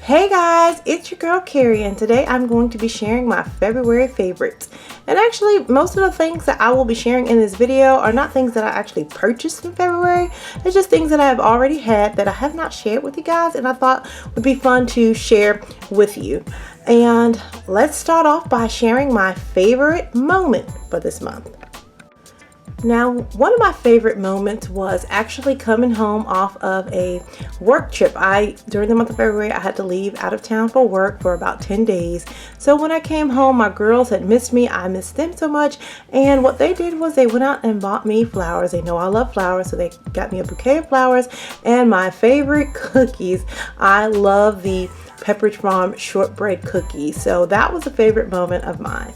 Hey guys, it's your girl Carrie, and today I'm going to be sharing my February favorites. And actually, most of the things that I will be sharing in this video are not things that I actually purchased in February. It's just things that I have already had that I have not shared with you guys, and I thought would be fun to share with you. And let's start off by sharing my favorite moment for this month. Now, one of my favorite moments was actually coming home off of a work trip. During the month of February, I had to leave out of town for work for about 10 days. So when I came home, my girls had missed me. I missed them so much. And what they did was they went out and bought me flowers. They know I love flowers, so they got me a bouquet of flowers and my favorite cookies. I love the Pepperidge Farm shortbread cookies. So that was a favorite moment of mine.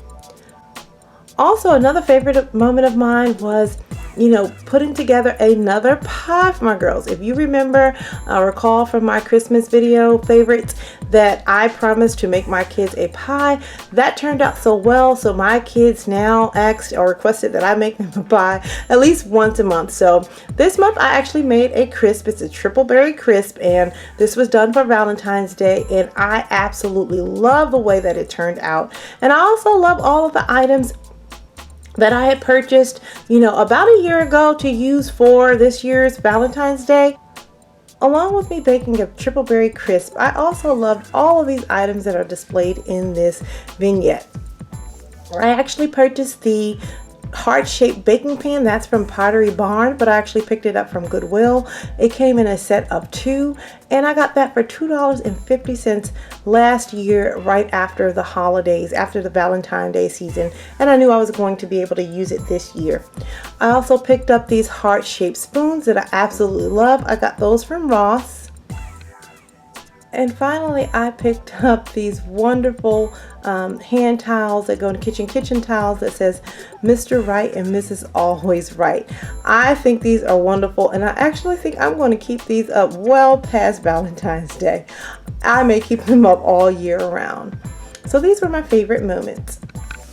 Also, another favorite moment of mine was, putting together another pie for my girls. If you remember, recall from my Christmas video favorites that I promised to make my kids a pie. That turned out so well, so my kids now asked or requested that I make them a pie at least once a month. So this month I actually made a crisp. It's a triple berry crisp, and this was done for Valentine's Day, and I absolutely love the way that it turned out. And I also love all of the items that I had purchased, about a year ago to use for this year's Valentine's Day. Along with me baking a triple berry crisp, I also loved all of these items that are displayed in this vignette. I actually purchased the heart-shaped baking pan. That's from Pottery Barn, but I actually picked it up from Goodwill. It came in a set of 2, and I got that for $2.50 last year, right after the holidays, after the Valentine's Day season, and I knew I was going to be able to use it this year. I also picked up these heart-shaped spoons that I absolutely love. I got those from Ross. And finally, I picked up these wonderful hand towels that go in kitchen towels that says Mr. Right and Mrs. Always Right. I think these are wonderful, and I actually think I'm going to keep these up well past Valentine's Day. I may keep them up all year round. So these were my favorite moments.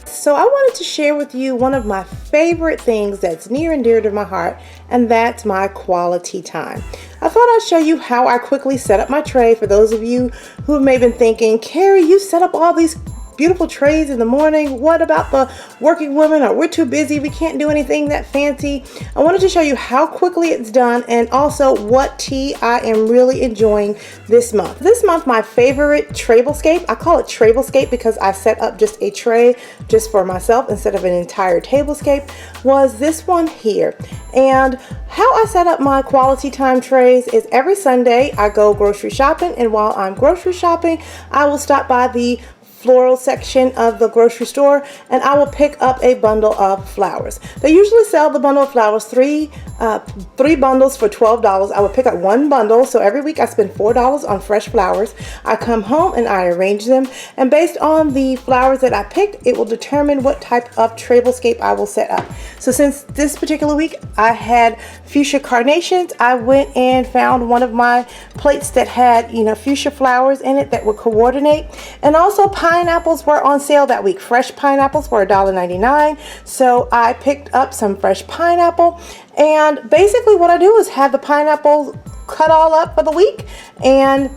So I wanted to share with you one of my favorite things that's near and dear to my heart, and that's my quality time. I thought I'd show you how I quickly set up my tray. For those of you who may have been thinking, Carrie, you set up all these beautiful trays in the morning. What about the working women? Or we're too busy, we can't do anything that fancy. I wanted to show you how quickly it's done, and also what tea I am really enjoying this month. This month, my favorite tablescape, I call it tablescape because I set up just a tray just for myself instead of an entire tablescape, was this one here. And how I set up my quality time trays is every Sunday I go grocery shopping, and while I'm grocery shopping, I will stop by the floral section of the grocery store, and I will pick up a bundle of flowers. They usually sell the bundle of flowers, three bundles for $12. I would pick up one bundle, so every week I spend $4 on fresh flowers. I come home and I arrange them, and based on the flowers that I picked, it will determine what type of tablescape I will set up. So since this particular week I had fuchsia carnations, I went and found one of my plates that had fuchsia flowers in it that would coordinate. And also pineapples were on sale that week. Fresh pineapples were $1.99. So I picked up some fresh pineapple, and basically what I do is have the pineapple cut all up for the week, and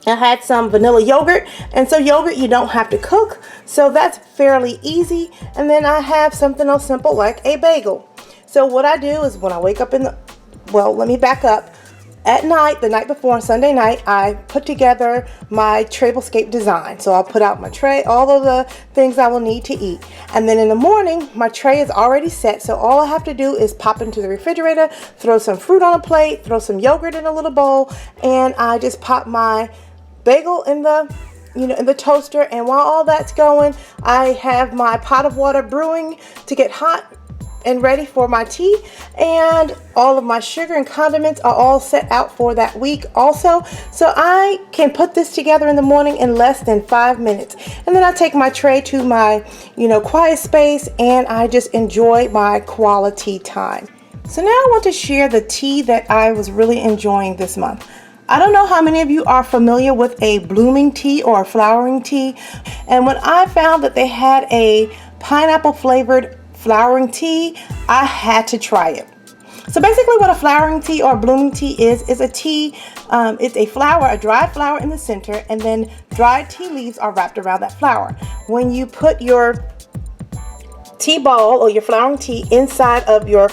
I had some vanilla yogurt, and so yogurt you don't have to cook, so that's fairly easy. And then I have something else simple like a bagel. So what I do is when I wake up let me back up. At night, the night before, Sunday night, I put together my tablescape design. So I'll put out my tray, all of the things I will need to eat. And then in the morning, my tray is already set. So all I have to do is pop into the refrigerator, throw some fruit on a plate, throw some yogurt in a little bowl, and I just pop my bagel in the toaster. And while all that's going, I have my pot of water brewing to get hot and ready for my tea, and all of my sugar and condiments are all set out for that week also. So I can put this together in the morning in less than 5 minutes. And then I take my tray to my, quiet space, and I just enjoy my quality time. So now I want to share the tea that I was really enjoying this month. I don't know how many of you are familiar with a blooming tea or a flowering tea. And when I found that they had a pineapple flavored flowering tea, I had to try it. So basically what a flowering tea or blooming tea is a tea, it's a flower, a dried flower in the center, and then dried tea leaves are wrapped around that flower. When you put your tea ball or your flowering tea inside of your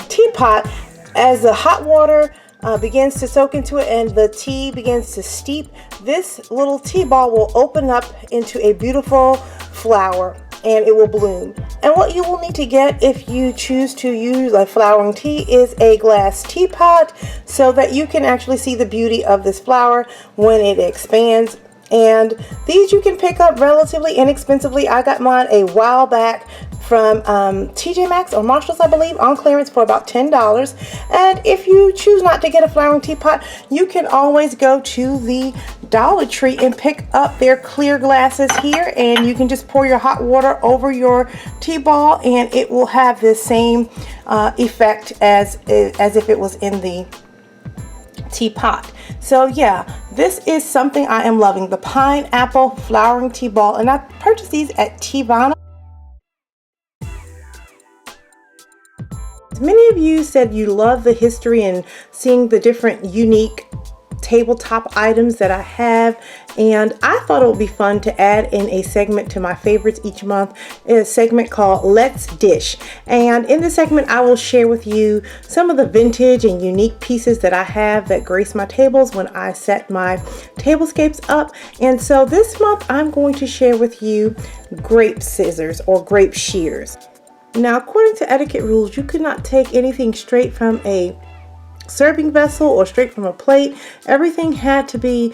teapot, as the hot water begins to soak into it and the tea begins to steep, this little tea ball will open up into a beautiful flower and it will bloom. And what you will need to get if you choose to use a flowering tea is a glass teapot so that you can actually see the beauty of this flower when it expands. And these you can pick up relatively inexpensively. I got mine a while back from TJ Maxx or Marshalls, I believe, on clearance for about $10. And if you choose not to get a flowering teapot, you can always go to the Dollar Tree and pick up their clear glasses here, and you can just pour your hot water over your tea ball and it will have the same effect as if it was in the teapot. So yeah, this is something I am loving, the pineapple flowering tea ball, and I purchased these at Teavana. Many of you said you love the history and seeing the different unique tabletop items that I have, and I thought it would be fun to add in a segment to my favorites each month, a segment called Let's Dish. And in this segment I will share with you some of the vintage and unique pieces that I have that grace my tables when I set my tablescapes up. And so this month I'm going to share with you grape scissors or grape shears. Now, according to etiquette rules, you could not take anything straight from a serving vessel or straight from a plate. Everything had to be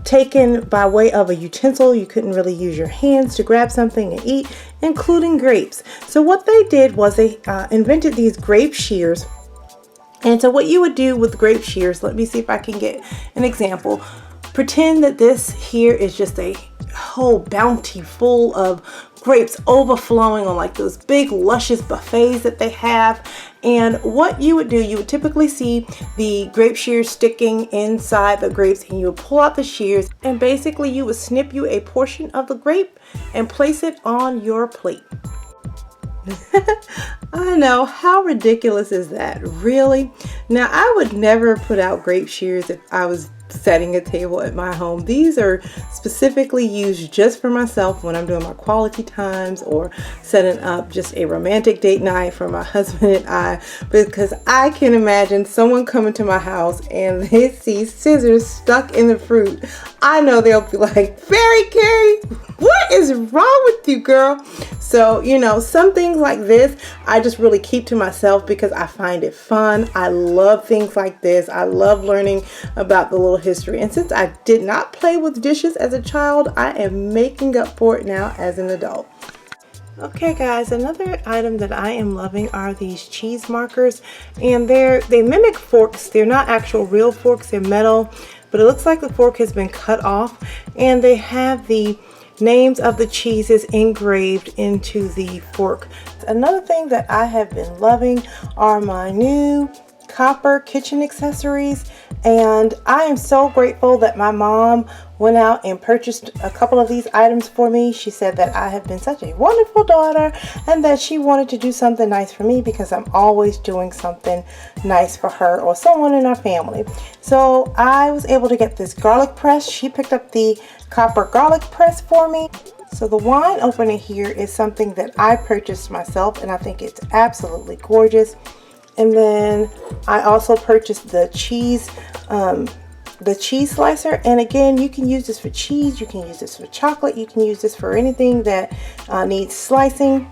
taken by way of a utensil. You couldn't really use your hands to grab something and eat, including grapes. So what they did was they invented these grape shears. And so what you would do with grape shears, let me see if I can get an example. Pretend that this here is just a whole bounty full of grapes overflowing on like those big luscious buffets that they have. And what you would do, you would typically see the grape shears sticking inside the grapes, and you would pull out the shears and basically you would snip you a portion of the grape and place it on your plate. I know, how ridiculous is that, really? Now, I would never put out grape shears if I was setting a table at my home. These are specifically used just for myself when I'm doing my quality times or setting up just a romantic date night for my husband and I, because I can imagine someone coming to my house and they see scissors stuck in the fruit. I know they'll be like, "Fairy Carrie, what is wrong with you, girl?" So, you know, some things like this I just really keep to myself because I find it fun. I love things like this. I love learning about the little history. And since I did not play with dishes as a child, I am making up for it now as an adult. Okay guys, another item that I am loving are these cheese markers, and they mimic forks. They're not actual real forks, they're metal, but it looks like the fork has been cut off, and they have the names of the cheeses engraved into the fork. Another thing that I have been loving are my new copper kitchen accessories, and I am so grateful that my mom went out and purchased a couple of these items for me. She said that I have been such a wonderful daughter and that she wanted to do something nice for me because I'm always doing something nice for her or someone in our family. So I was able to get this garlic press. She picked up the copper garlic press for me. So the wine opener here is something that I purchased myself, and I think it's absolutely gorgeous. And then I also purchased the cheese slicer, and again, you can use this for cheese, you can use this for chocolate, you can use this for anything that needs slicing.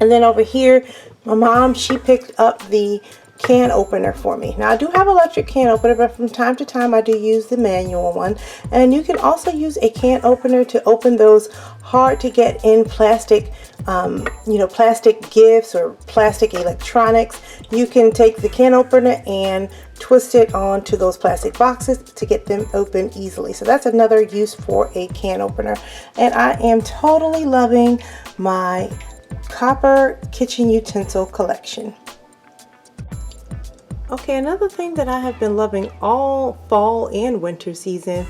And then over here, my mom, she picked up the can opener for me. Now I do have electric can opener, but from time to time I do use the manual one. And you can also use a can opener to open those hard to get in plastic plastic gifts or plastic electronics. You can take the can opener and twist it onto those plastic boxes to get them open easily. So that's another use for a can opener. And I am totally loving my copper kitchen utensil collection. Okay, another thing that I have been loving all fall and winter season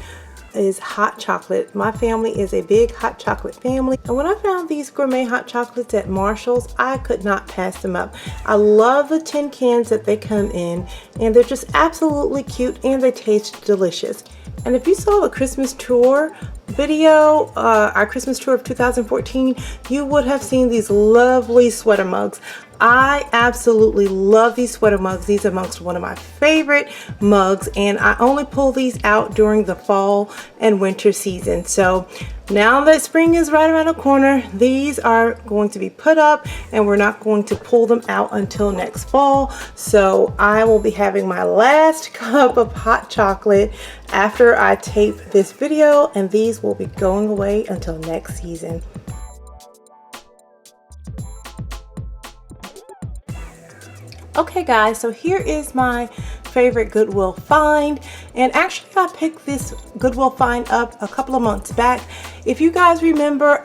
is hot chocolate. My family is a big hot chocolate family, and when I found these gourmet hot chocolates at Marshall's, I could not pass them up. I love the tin cans that they come in, and they're just absolutely cute and they taste delicious. And if you saw the Christmas tour video, our Christmas tour of 2014, you would have seen these lovely sweater mugs. I absolutely love these sweater mugs. These are amongst one of my favorite mugs, and I only pull these out during the fall and winter season. So now that spring is right around the corner, these are going to be put up, and we're not going to pull them out until next fall. So I will be having my last cup of hot chocolate after I tape this video, and these will be going away until next season. Okay guys, so here is my favorite Goodwill find, and actually I picked this Goodwill find up a couple of months back. If you guys remember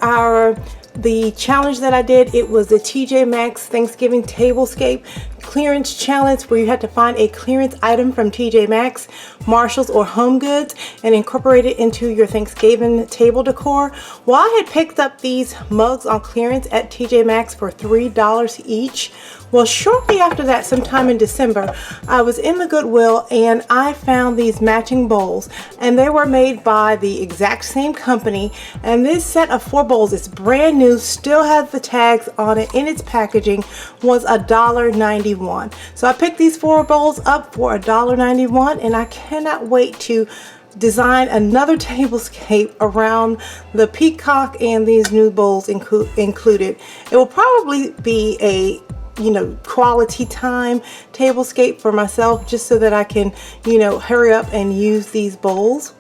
the challenge that I did, it was the TJ Maxx Thanksgiving Tablescape clearance challenge, where you had to find a clearance item from TJ Maxx, Marshalls, or Home Goods and incorporate it into your Thanksgiving table decor. Well, I had picked up these mugs on clearance at TJ Maxx for $3 each. Well, shortly after that, sometime in December, I was in the Goodwill and I found these matching bowls, and they were made by the exact same company. And this set of 4 bowls is brand new, still has the tags on it in its packaging, was $1.91. So I picked these 4 bowls up for $1.91, and I cannot wait to design another tablescape around the peacock and these new bowls included. It will probably be a quality time tablescape for myself, just so that I can hurry up and use these bowls.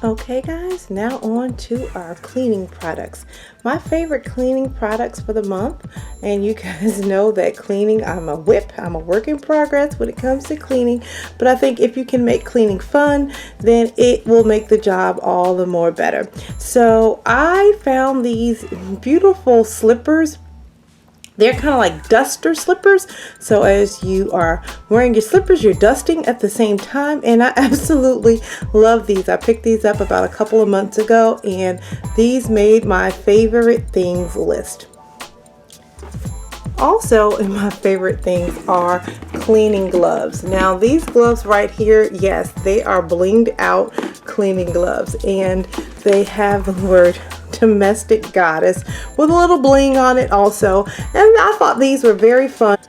Okay guys, now on to our cleaning products. My favorite cleaning products for the month, and you guys know that cleaning, I'm a work in progress when it comes to cleaning, but I think if you can make cleaning fun, then it will make the job all the more better. So I found these beautiful slippers. They're kind of like duster slippers. So as you are wearing your slippers, you're dusting at the same time. And I absolutely love these. I picked these up about a couple of months ago, and these made my favorite things list. Also in my favorite things are cleaning gloves. Now these gloves right here, yes, they are blinged out cleaning gloves, and they have the word Domestic Goddess with a little bling on it also, and I thought these were very fun.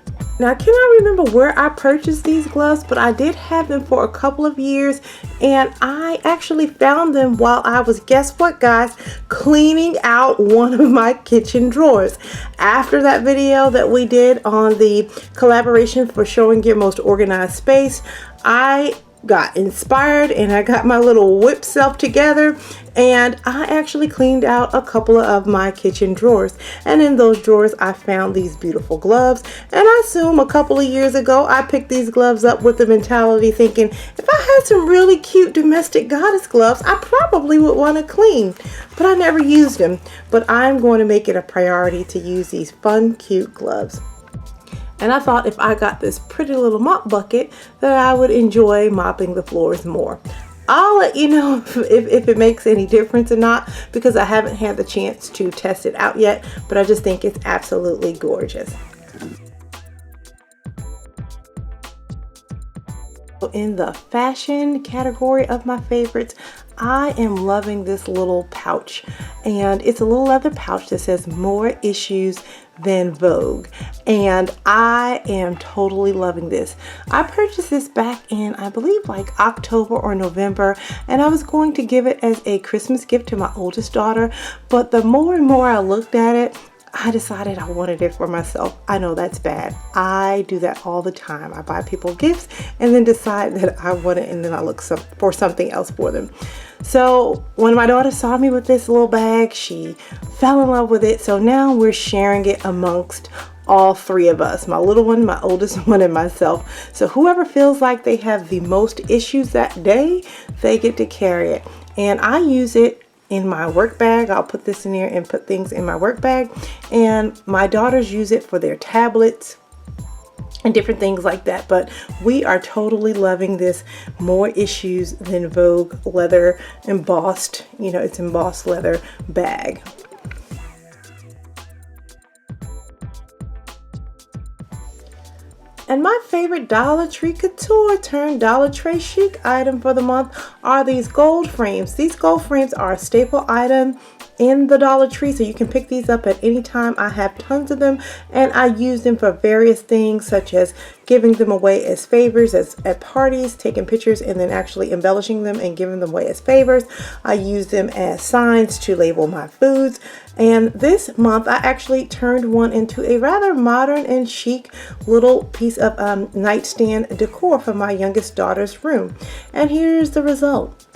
Now I cannot remember where I purchased these gloves, but I did have them for a couple of years, and I actually found them while I was, guess what guys, cleaning out one of my kitchen drawers. After that video that we did on the collaboration for showing your most organized space, I got inspired and I got my little whip self together, and I actually cleaned out a couple of my kitchen drawers, and in those drawers I found these beautiful gloves. And I assume a couple of years ago I picked these gloves up with the mentality thinking, if I had some really cute Domestic Goddess gloves, I probably would want to clean, but I never used them. But I'm going to make it a priority to use these fun, cute gloves. And I thought if I got this pretty little mop bucket that I would enjoy mopping the floors more. I'll let you know if it makes any difference or not, because I haven't had the chance to test it out yet, but I just think it's absolutely gorgeous. In the fashion category of my favorites, I am loving this little pouch, and it's a little leather pouch that says more issues than Vogue, and I am totally loving this. I purchased this back in, I believe, like October or November, and I was going to give it as a Christmas gift to my oldest daughter, but the more and more I looked at it, I decided I wanted it for myself. I know that's bad. I do that all the time. I buy people gifts and then decide that I want it, and then I look for something else for them. So when my daughter saw me with this little bag, she fell in love with it. So now we're sharing it amongst all 3 of us, my little one, my oldest one, and myself. So whoever feels like they have the most issues that day, they get to carry it. And I use it in my work bag. I'll put this in here and put things in my work bag, and my daughters use it for their tablets and different things like that. But we are totally loving this More Issues Than Vogue leather embossed, it's embossed leather bag. And my favorite Dollar Tree Couture turned Dollar Tree Chic item for the month are these gold frames. These gold frames are a staple item in the Dollar Tree, so you can pick these up at any time. I have tons of them, and I use them for various things, such as giving them away as favors at parties, taking pictures and then actually embellishing them and giving them away as favors. I use them as signs to label my foods. And this month I actually turned one into a rather modern and chic little piece of nightstand decor for my youngest daughter's room. And here's the result.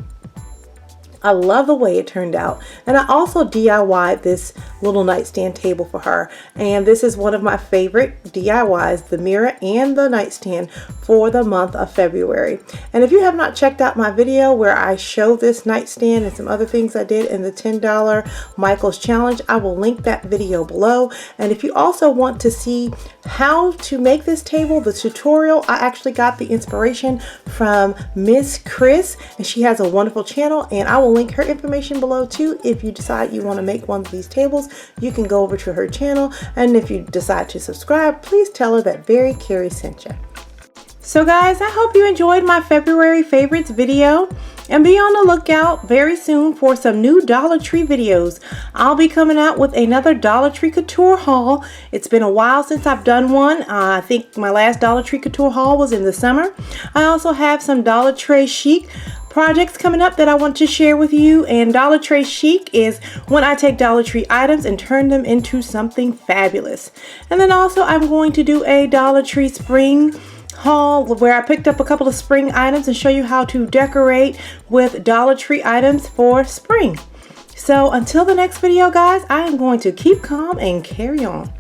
I love the way it turned out. And I also DIY'd this little nightstand table for her. And this is one of my favorite DIYs, the mirror and the nightstand for the month of February. And if you have not checked out my video where I show this nightstand and some other things I did in the $10 Michael's Challenge, I will link that video below. And if you also want to see how to make this table, the tutorial, I actually got the inspiration from Miss Chris, and she has a wonderful channel, and I will link her information below too. If you decide you want to make one of these tables, you can go over to her channel, and if you decide to subscribe, please tell her that Very Carrie sent you. So guys, I hope you enjoyed my February favorites video, and be on the lookout very soon for some new Dollar Tree videos. I'll be coming out with another Dollar Tree Couture haul. It's been a while since I've done one. I think my last Dollar Tree Couture haul was in the summer. I also have some Dollar Tree Chic projects coming up that I want to share with you. And Dollar Tree Chic is when I take Dollar Tree items and turn them into something fabulous. And then also I'm going to do a Dollar Tree spring haul where I picked up a couple of spring items and show you how to decorate with Dollar Tree items for spring. So until the next video, guys, I am going to keep calm and carry on.